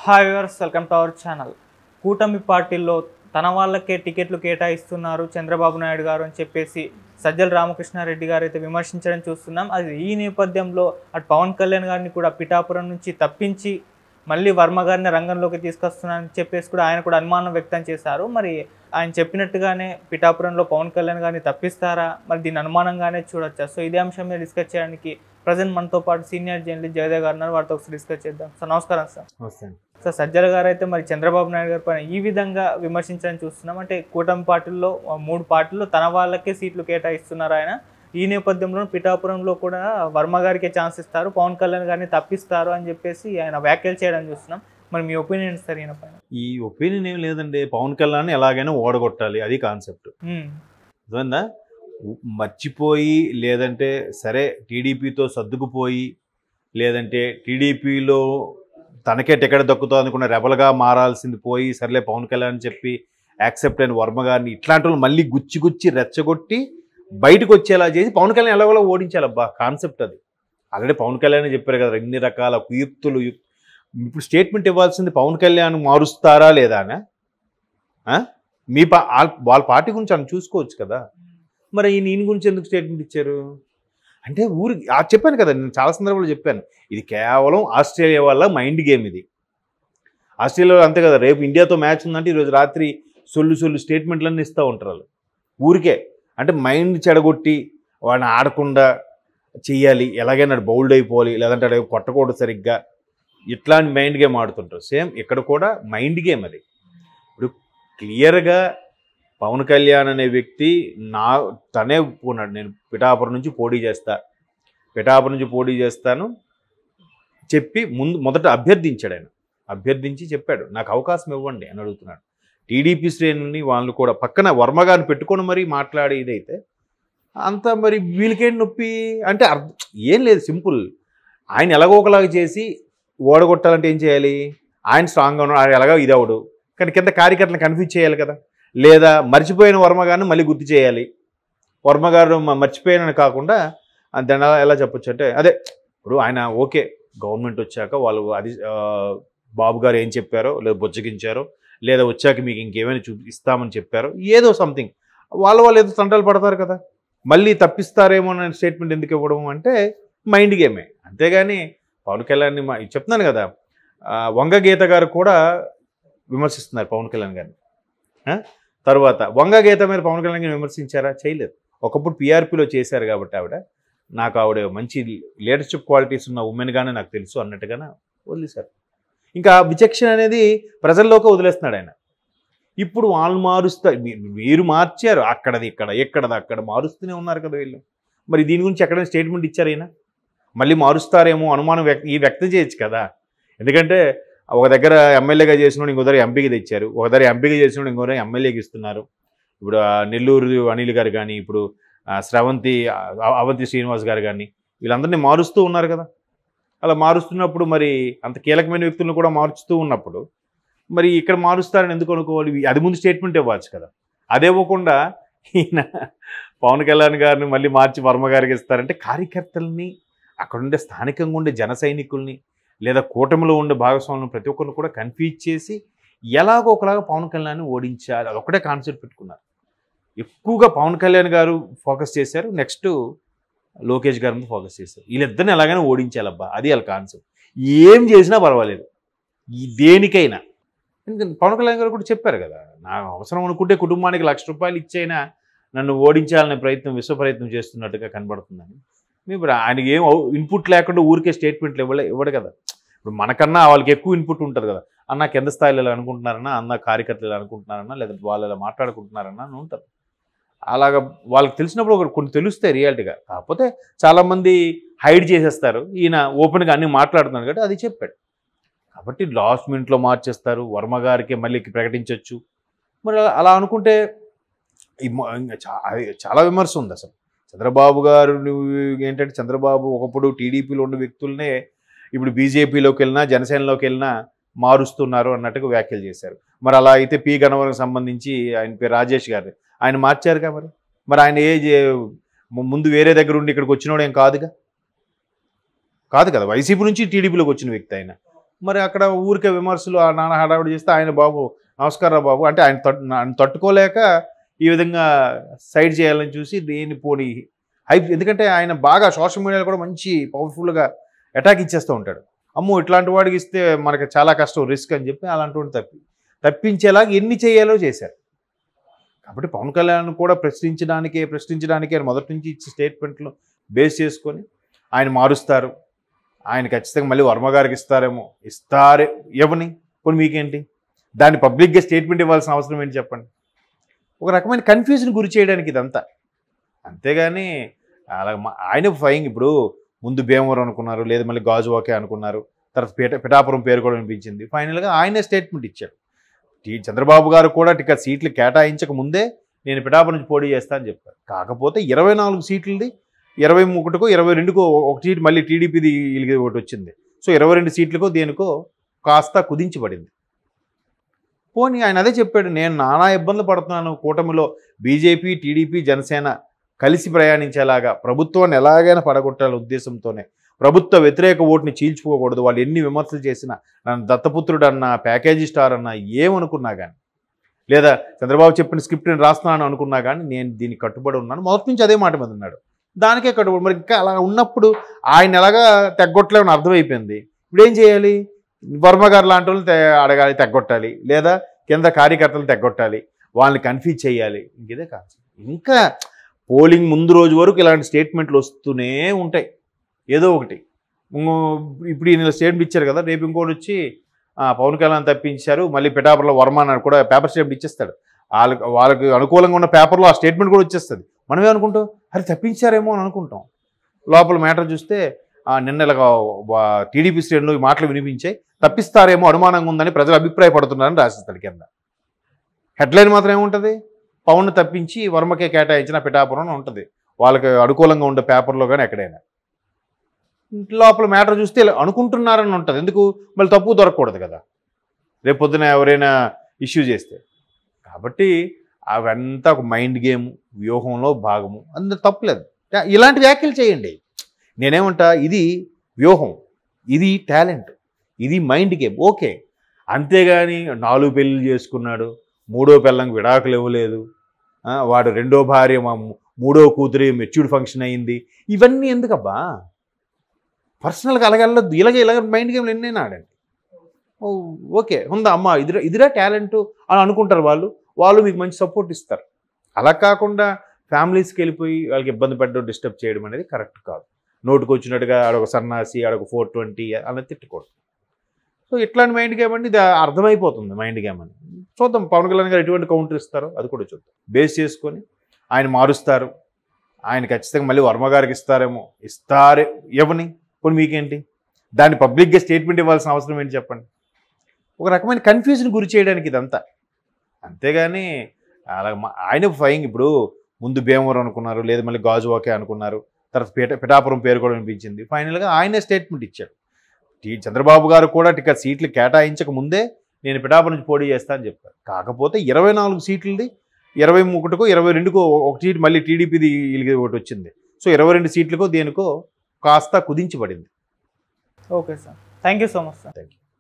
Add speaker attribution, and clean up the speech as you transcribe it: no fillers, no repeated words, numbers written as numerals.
Speaker 1: Hi viewers, welcome to our channel. కూటమి పార్టీల్లో తన వాళ్ళకే టికెట్లు కేటాయిస్తున్నారు చంద్రబాబు నాయుడు గారు అని చెప్పేసి సజ్జల రామకృష్ణారెడ్డి గారు అయితే విమర్శించడం చూస్తున్నాం. అది ఈ నేపథ్యంలో అటు పవన్ కళ్యాణ్ గారిని కూడా పిఠాపురం నుంచి తప్పించి మళ్ళీ వర్మ గారిని రంగంలోకి తీసుకొస్తున్నారని చెప్పేసి కూడా ఆయన కూడా అనుమానం వ్యక్తం చేశారు. మరి ఆయన చెప్పినట్టుగానే పిఠాపురంలో పవన్ కళ్యాణ్ గారిని తప్పిస్తారా, మరి దీన్ని అనుమానంగానే చూడొచ్చా? సో ఇదే అంశం మీద డిస్కస్ చేయడానికి ప్రజెంట్ మనతో పాటు సీనియర్ జర్నలిస్ట్ జయదేవ్ గారు ఉన్నారు. వారితో ఒకసారి డిస్కస్ చేద్దాం. సార్ నమస్కారం. సార్ సజ్జల గారు అయితే మరి చంద్రబాబు నాయుడు గారి పైన ఈ విధంగా విమర్శించడం చూస్తున్నాం. అంటే కూటమి పార్టీల్లో 3 పార్టీల్లో తన వాళ్ళకే సీట్లు కేటాయిస్తున్నారు ఆయన. ఈ నేపథ్యంలో పిఠాపురంలో కూడా వర్మ గారికే ఛాన్స్ ఇస్తారు, పవన్ కళ్యాణ్ గారిని తప్పిస్తారు అని చెప్పేసి ఆయన వ్యాఖ్యలు చేయడం చూస్తున్నాం. మరి మీ ఒపీనియన్ సార్ ఈయన పైన?
Speaker 2: ఈ ఒపీనియన్ ఏం లేదండి, పవన్ కళ్యాణ్ ఎలాగైనా ఓడగొట్టాలి, అది కాన్సెప్ట్. అర్థమైందా? మర్చిపోయి లేదంటే సరే టీడీపీతో సర్దుకుపోయి లేదంటే టీడీపీలో తనకే టికెట్ దక్కుతుంది అనుకున్న రెబల్గా మారాల్సింది పోయి సర్లే పవన్ కళ్యాణ్ చెప్పి యాక్సెప్ట్ అయిన వర్మ గారిని ఇట్లాంటి వాళ్ళు మళ్ళీ గుచ్చి రెచ్చగొట్టి బయటకు వచ్చేలా చేసి పవన్ కళ్యాణ్ ఎలాగోలా ఓడించాలబ్బా, కాన్సెప్ట్ అది. ఆల్రెడీ పవన్ కళ్యాణ్ చెప్పారు కదా, ఇన్ని రకాల కుయుక్తులు. ఇప్పుడు స్టేట్మెంట్ ఇవ్వాల్సింది పవన్ కళ్యాణ్ మారుస్తారా లేదా అని. మీ వాళ్ళ పార్టీ గురించి అని చూసుకోవచ్చు కదా. మరి ఈయన గురించి ఎందుకు స్టేట్మెంట్ ఇచ్చారు అంటే చెప్పాను కదా, నేను చాలా సందర్భాలు చెప్పాను, ఇది కేవలం ఆస్ట్రేలియా వల్ల మైండ్ గేమ్. ఇది ఆస్ట్రేలియాలో అంతే కదా, రేపు ఇండియాతో మ్యాచ్ ఉందంటే ఈరోజు రాత్రి సొల్లు స్టేట్మెంట్లన్నీ ఇస్తూ ఉంటారు వాళ్ళు ఊరికే. అంటే మైండ్ చెడగొట్టి వాడిని ఆడకుండా చెయ్యాలి, ఎలాగైనా బౌల్డ్ అయిపోవాలి, లేదంటే అక్కడ కొట్టకూడదు సరిగ్గా, ఇట్లాంటి మైండ్ గేమ్ ఆడుతుంటారు. సేమ్ ఇక్కడ కూడా మైండ్ గేమ్ అది. ఇప్పుడు క్లియర్గా పవన్ కళ్యాణ్ అనే వ్యక్తి తనే ఒప్పుకున్నాడు, నేను పిఠాపురం నుంచి పోటీ చేస్తాను చెప్పి మొదట అభ్యర్థించాడు. ఆయన అభ్యర్థించి చెప్పాడు, నాకు అవకాశం ఇవ్వండి అని అడుగుతున్నాడు. టీడీపీ శ్రేణుల్ని వాళ్ళు కూడా పక్కన వర్మగారిని పెట్టుకొని మరీ మాట్లాడే ఇదైతే అంత మరి వీళ్ళకేంటి నొప్పి అంటే ఏం లేదు, సింపుల్. ఆయన ఎలాగో ఒకలాగా చేసి ఓడగొట్టాలంటే ఏం చేయాలి? ఆయన స్ట్రాంగ్గా ఉన్నాడు, ఆయన ఎలాగో ఇదవడు, కానీ కింద కార్యకర్తలను కన్ఫ్యూజ్ చేయాలి కదా. లేదా మర్చిపోయిన వర్మగారిని మళ్ళీ గుర్తు చేయాలి. వర్మగారు మర్చిపోయానని కాకుండా దాన్ని ఎలా చెప్పొచ్చు అంటే, అదే ఇప్పుడు ఆయన ఓకే గవర్నమెంట్ వచ్చాక వాళ్ళు అది బాబు గారు ఏం చెప్పారో లేదా బొజ్జగించారో లేదా వచ్చాక మీకు ఇంకేమైనా ఇస్తామని చెప్పారో ఏదో సంథింగ్ వాళ్ళు ఏదో తంటాలు పడతారు కదా, మళ్ళీ తప్పిస్తారేమో అనే స్టేట్మెంట్ ఎందుకు ఇవ్వడం అంటే మైండ్ గేమే. అంతేగాని పవన్ కళ్యాణ్ని చెప్తున్నాను కదా, వంగ గీత గారు కూడా విమర్శిస్తున్నారు పవన్ కళ్యాణ్ గారిని. తర్వాత వంగ గీత మీద పవన్ కళ్యాణ్ గారిని విమర్శించారా? చేయలేదు. ఒకప్పుడు పీఆర్పీలో చేశారు కాబట్టి ఆవిడ మంచి లీడర్షిప్ క్వాలిటీస్ ఉన్న ఉమెన్గానే నాకు తెలుసు అన్నట్టుగానే వదిలేశారు. ఇంకా విచక్షణ అనేది ప్రజల్లోకి వదిలేస్తున్నాడు ఆయన. ఇప్పుడు వాళ్ళు మారుస్తారు, మీరు మార్చారు, అక్కడది ఎక్కడది అక్కడ మారుస్తూనే ఉన్నారు కదా వీళ్ళు. మరి దీని గురించి ఎక్కడైనా స్టేట్మెంట్ ఇచ్చారు అయినా? మళ్ళీ మారుస్తారేమో అనుమానం వ్యక్తం చేయొచ్చు కదా. ఎందుకంటే ఒక దగ్గర ఎమ్మెల్యేగా చేసినోడు ఇంకో దగ్గర ఎంపీకి తెచ్చారు, ఒక దగ్గర ఎంపీగా చేసినోడు ఇంకో దగ్గర ఎమ్మెల్యేకి ఇస్తున్నారు. ఇప్పుడు నెల్లూరు అనిల్ గారు కానీ, ఇప్పుడు అవంతి శ్రీనివాస్ గారు కానీ, వీళ్ళందరినీ మారుస్తూ ఉన్నారు కదా. అలా మారుస్తున్నప్పుడు మరి అంత కీలకమైన వ్యక్తులను కూడా మార్చుతూ ఉన్నప్పుడు మరి ఇక్కడ మారుస్తారని ఎందుకు అనుకోవాలి? అది ముందు స్టేట్మెంట్ ఇవ్వచ్చు కదా. అదే ఇవ్వకుండా ఈయన పవన్ కళ్యాణ్ గారిని మళ్ళీ మార్చి వర్మ గారికి ఇస్తారంటే కార్యకర్తల్ని, అక్కడ ఉండే స్థానికంగా ఉండే జన సైనికుల్ని లేదా కూటమిలో ఉండే భాగస్వాములను ప్రతి ఒక్కరిని కూడా కన్ఫ్యూజ్ చేసి ఎలాగో ఒకలాగా పవన్ కళ్యాణ్ని ఓడించాలి, అదొక్కటే కాన్సెప్ట్ పెట్టుకున్నారు. ఎక్కువగా పవన్ కళ్యాణ్ గారు ఫోకస్ చేశారు, నెక్స్ట్ లోకేష్ గారి మీద ఫోకస్ చేశారు. వీళ్ళిద్దరిని ఎలాగైనా ఓడించాలబ్బా, అది వాళ్ళ కాన్సెప్ట్. ఏం చేసినా పర్వాలేదు, దేనికైనా. ఎందుకంటే పవన్ కళ్యాణ్ గారు కూడా చెప్పారు కదా, నాకు అవసరం అనుకుంటే కుటుంబానికి ₹1,00,000 ఇచ్చైనా నన్ను ఓడించాలనే విశ్వ ప్రయత్నం చేస్తున్నట్టుగా కనబడుతుందని. ఇప్పుడు ఆయనకి ఏం ఇన్పుట్ లేకుండా ఊరికే స్టేట్మెంట్లు ఇవ్వడు కదా. ఇప్పుడు మనకన్నా వాళ్ళకి ఎక్కువ ఇన్పుట్ ఉంటుంది కదా. అన్న కింద స్థాయిలో ఇలా అనుకుంటున్నారన్నా, అన్న కార్యకర్తలు ఇలా అనుకుంటున్నారన్నా, లేదా వాళ్ళు ఇలా మాట్లాడుకుంటున్నారన్నా అని ఉంటారు. అలాగా వాళ్ళకి తెలిసినప్పుడు కొన్ని తెలుస్తాయి రియాలిటీగా. కాకపోతే చాలామంది హైడ్ చేసేస్తారు, ఈయన ఓపెన్గా అన్నీ మాట్లాడుతున్నాడు కాబట్టి అది చెప్పాడు. కాబట్టి లాస్ట్ మినిట్లో మార్చేస్తారు, వర్మ గారికి మళ్ళీ ప్రకటించవచ్చు. మరి అలా అనుకుంటే చాలా విమర్శ ఉంది అసలు. చంద్రబాబు గారు ఏంటంటే, చంద్రబాబు ఒకప్పుడు టీడీపీలో ఉన్న వ్యక్తులనే ఇప్పుడు బీజేపీలోకి వెళ్ళినా జనసేనలోకి వెళ్ళినా మారుస్తున్నారు అన్నట్టుగా వ్యాఖ్యలు చేశారు. మరి అలా అయితే పి గన్నవరంకి సంబంధించి ఆయన పేరు రాజేష్ గారు, ఆయన మార్చారుగా. మరి ఆయన ముందు వేరే దగ్గర ఉండి ఇక్కడికి వచ్చినోడు ఏం కాదు కదా. వైసీపీ నుంచి టీడీపీలోకి వచ్చిన వ్యక్తి ఆయన. మరి అక్కడ ఊరికే విమర్శలు ఆ నాన్న హడావిడి చేస్తే ఆయన బాబు నమస్కారం బాబు అంటే ఆయన తట్టుకోలేక ఈ విధంగా సైడ్ చేయాలని చూసి దేని పోనీ హైప్, ఎందుకంటే ఆయన బాగా సోషల్ మీడియాలో కూడా మంచి పవర్ఫుల్గా అటాక్ ఇచ్చేస్తూ ఉంటాడు. అమ్మో ఇట్లాంటి వాడికి ఇస్తే మనకి చాలా కష్టం, రిస్క్ అని చెప్పి అలాంటి వాడిని తప్పించేలాగా ఎన్ని చేయాలో చేశారు. కాబట్టి పవన్ కళ్యాణ్ కూడా ప్రశ్నించడానికే ఆయన మొదటి నుంచి ఇచ్చే స్టేట్మెంట్లు బేస్ చేసుకొని ఆయన మారుస్తారు, ఆయన ఖచ్చితంగా మళ్ళీ వర్మ గారికి ఇస్తారేమో, ఇస్తారే ఎవని కొన్ని మీకేంటి, దాన్ని పబ్లిక్గా స్టేట్మెంట్ ఇవ్వాల్సిన అవసరం ఏంటి చెప్పండి. ఒక రకమైన కన్ఫ్యూజన్ గురి చేయడానికి ఇదంతా, అంతేగాని అలా ఆయన ఫైంగ్ ఇప్పుడు ముందు భీమవరం అనుకున్నారు, లేదా మళ్ళీ గాజువాకే అనుకున్నారు, తర్వాత పిఠాపురం పేరు కూడా వినిపించింది, ఫైనల్గా ఆయనే స్టేట్మెంట్ ఇచ్చాడు. చంద్రబాబు గారు కూడా సీట్లు కేటాయించక ముందే నేను పిఠాపురం నుంచి పోటీ చేస్తా అని చెప్పారు. కాకపోతే 24 సీట్లది 21కో 22కో ఒక సీట్ మళ్ళీ టీడీపీది ఒకటి వచ్చింది. సో 22 సీట్లకో దేనికో కాస్త కుదించబడింది. పోనీ ఆయన అదే చెప్పాడు, నేను నానా ఇబ్బందులు పడుతున్నాను, కూటమిలో బీజేపీ టీడీపీ జనసేన కలిసి ప్రయాణించేలాగా ప్రభుత్వాన్ని ఎలాగైనా పడగొట్టాల ఉద్దేశంతోనే ప్రభుత్వ వ్యతిరేక ఓటుని చీల్చుకోకూడదు, వాళ్ళు ఎన్ని విమర్శలు చేసినా, నన్ను దత్తపుత్రుడు అన్నా ప్యాకేజీ స్టార్ అన్నా ఏమనుకున్నా కానీ, లేదా చంద్రబాబు చెప్పిన స్క్రిప్ట్ని రాస్తున్నాను అనుకున్నా కానీ నేను దీనికి కట్టుబడి ఉన్నాను, మొదటి నుంచి అదే మాట మీద ఉన్నాడు, దానికే కట్టుబడి. మరి ఇంకా అలా ఉన్నప్పుడు ఆయన ఎలాగా తెగ్గొట్టలేమని అర్థమైపోయింది. ఇప్పుడు ఏం చేయాలి, వర్మ గారు లాంటి వాళ్ళని అడగాలి, తెగ్గొట్టాలి, లేదా కింద కార్యకర్తలు తెగ్గొట్టాలి, వాళ్ళని కన్ఫ్యూజ్ చేయాలి. ఇంకేదే కాదు. ఇంకా పోలింగ్ ముందు రోజు వరకు ఇలాంటి స్టేట్మెంట్లు వస్తూనే ఉంటాయి ఏదో ఒకటి. ఇప్పుడు ఈయన స్టేట్మెంట్ ఇచ్చారు కదా, రేపు ఇంకోటి వచ్చి పవన్ కళ్యాణ్ తప్పించారు, మళ్ళీ పిఠాపురంలో వర్మ అని కూడా పేపర్ స్టేట్మెంట్ ఇచ్చేస్తాడు. వాళ్ళకి అనుకూలంగా ఉన్న పేపర్లో ఆ స్టేట్మెంట్ కూడా వచ్చేస్తుంది. మనమే అనుకుంటాం అరే తప్పించారేమో అని అనుకుంటాం. లోపల మ్యాటర్ చూస్తే నిన్న ఇలాగా టీడీపీ శ్రేణులు ఈ మాటలు వినిపించాయి, తప్పిస్తారేమో అనుమానంగా ఉందని ప్రజలు అభిప్రాయపడుతున్నారని రాసిస్తాడు కింద. హెడ్లైన్ మాత్రం ఏముంటుంది, పవన్ తప్పించి వర్మకే కేటాయించిన పిఠాపురం ఉంటుంది, వాళ్ళకి అనుకూలంగా ఉండే పేపర్లో కానీ ఎక్కడైనా. లోపల మ్యాటర్ చూస్తే ఇలా అనుకుంటున్నారని ఉంటుంది. ఎందుకు మళ్ళీ తప్పు దొరకకూడదు కదా రేపు పొద్దున ఎవరైనా ఇష్యూ చేస్తే. కాబట్టి అవంతా ఒక మైండ్ గేమ్, వ్యూహంలో భాగము, అందులో తప్పులేదు. ఇలాంటి వ్యాఖ్యలు చేయండి. నేనేమంటా, ఇది వ్యూహం, ఇది టాలెంట్, ఇది మైండ్ గేమ్, ఓకే. అంతేగాని 4 పెళ్ళిళ్ళు చేసుకున్నాడు, 3వ పిల్లంకి విడాకులు ఇవ్వలేదు, వాడు 2వ భార్య 3వ కూతురి మెచ్యూర్డ్ ఫంక్షన్ అయ్యింది, ఇవన్నీ ఎందుకబ్బా? పర్సనల్గా అలాగెళ్ళొద్దు. ఇలాగ మైండ్ గేమ్లు ఎన్నైనా ఆడండి. ఓకే ఉందా అమ్మ, ఇదిరా టాలెంట్ అని అనుకుంటారు వాళ్ళు మీకు మంచి సపోర్ట్ ఇస్తారు. అలా కాకుండా ఫ్యామిలీస్కి వెళ్ళిపోయి వాళ్ళకి ఇబ్బంది పెట్టడం, డిస్టర్బ్ చేయడం అనేది కరెక్ట్ కాదు. నోటుకు వచ్చినట్టుగా ఆడొక సన్నాసి, ఆడొక 420 అలా తిట్టకూడదు. సో ఇట్లాంటి మైండ్ గేమ్ అండి, ఇది అర్థమైపోతుంది మైండ్ గేమ్ అని. చూద్దాం పవన్ కళ్యాణ్ గారు ఎటువంటి కౌంటర్ ఇస్తారో అది కూడా చూద్దాం. బేస్ చేసుకొని ఆయన మారుస్తారు, ఆయన ఖచ్చితంగా మళ్ళీ వర్మ గారికి ఇస్తారేమో, ఇస్తారే ఎవని కొన్ని మీకేంటి, దాన్ని పబ్లిక్గా స్టేట్మెంట్ ఇవ్వాల్సిన అవసరం ఏంటి చెప్పండి. ఒక రకమైన కన్ఫ్యూజన్ గురి చేయడానికి ఇదంతా, అంతేగాని అలా ఆయన ఫైంగ్ ఇప్పుడు ముందు భీమవరం అనుకున్నారు, లేదా మళ్ళీ గాజువాకే అనుకున్నారు, తర్వాత పిఠాపురం పేరు కూడా వినిపించింది, ఫైనల్గా ఆయనే స్టేట్మెంట్ ఇచ్చాడు. చంద్రబాబు గారు కూడా సీట్లు కేటాయించక ముందే నేను పిఠాపురం నుంచి పోటీ చేస్తా అని చెప్పారు. కాకపోతే 24 సీట్లది 21కో 22కో ఒక సీట్ మళ్ళీ టీడీపీది ఒకటి వచ్చింది. సో 22 సీట్లకో దేనికో కాస్త కుదించబడింది.
Speaker 1: Okay sir, thank you so much sir.
Speaker 2: Thank you.